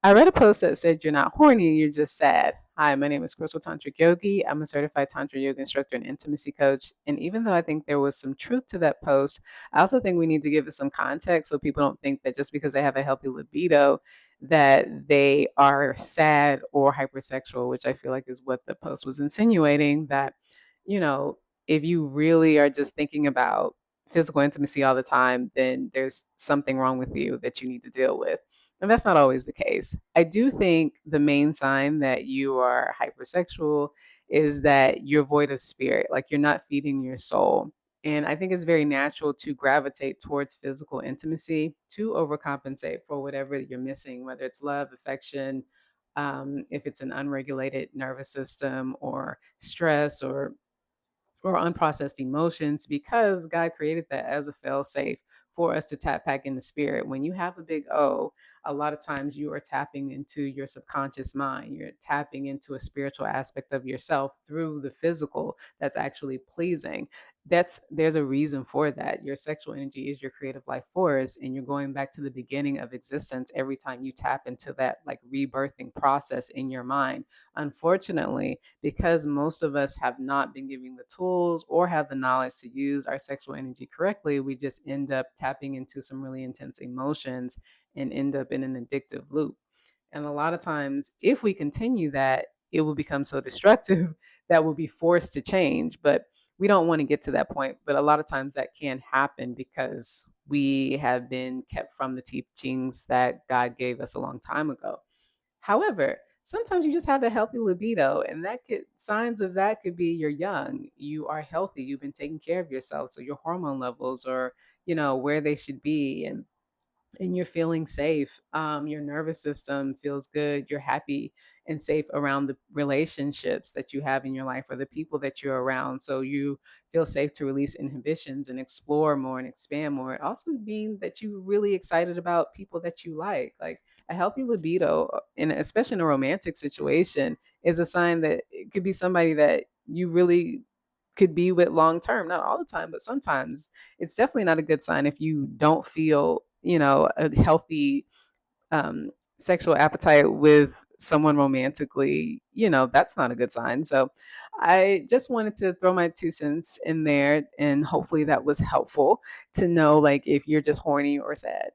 I read a post that said you're not horny, you're just sad. Hi, my name is Crystal Tantric Yogi. I'm a certified Tantra yoga instructor and intimacy coach. And even though I think there was some truth to that post, I also think we need to give it some context so people don't think that just because they have a healthy libido, that they are sad or hypersexual, which I feel like is what the post was insinuating that, you know, if you really are just thinking about physical intimacy all the time, then there's something wrong with you that you need to deal with. And that's not always the case. I do think the main sign that you are hypersexual is that you're void of spirit, like you're not feeding your soul. And I think it's very natural to gravitate towards physical intimacy to overcompensate for whatever you're missing, whether it's love, affection, if it's an unregulated nervous system or stress or unprocessed emotions, because God created that as a fail safe for us to tap back in the spirit. When you have a big O, a lot of times you are tapping into your subconscious mind. You're tapping into a spiritual aspect of yourself through the physical that's actually pleasing. There's a reason for that. Your sexual energy is your creative life force, and you're going back to the beginning of existence every time you tap into that like rebirthing process in your mind. Unfortunately, because most of us have not been given the tools or have the knowledge to use our sexual energy correctly, we just end up tapping into some really intense emotions and end up in an addictive loop. And a lot of times, if we continue that, it will become so destructive that we'll be forced to change. But we don't want to get to that point. But a lot of times that can happen because we have been kept from the teachings that God gave us a long time ago. However, sometimes you just have a healthy libido, and that could signs of that could be you're young, you are healthy, you've been taking care of yourself, so your hormone levels are, where they should be, and you're feeling safe. Your nervous system feels good. You're happy and safe around the relationships that you have in your life or the people that you're around. So you feel safe to release inhibitions and explore more and expand more. It also means that you're really excited about people that you like. Like a healthy libido, and especially in a romantic situation, is a sign that it could be somebody that you really could be with long term. Not all the time, but sometimes it's definitely not a good sign if you don't feel, a healthy um, sexual appetite with someone romantically. That's not a good sign. So I just wanted to throw my 2 cents in there, and hopefully that was helpful to know, like, if you're just horny or sad.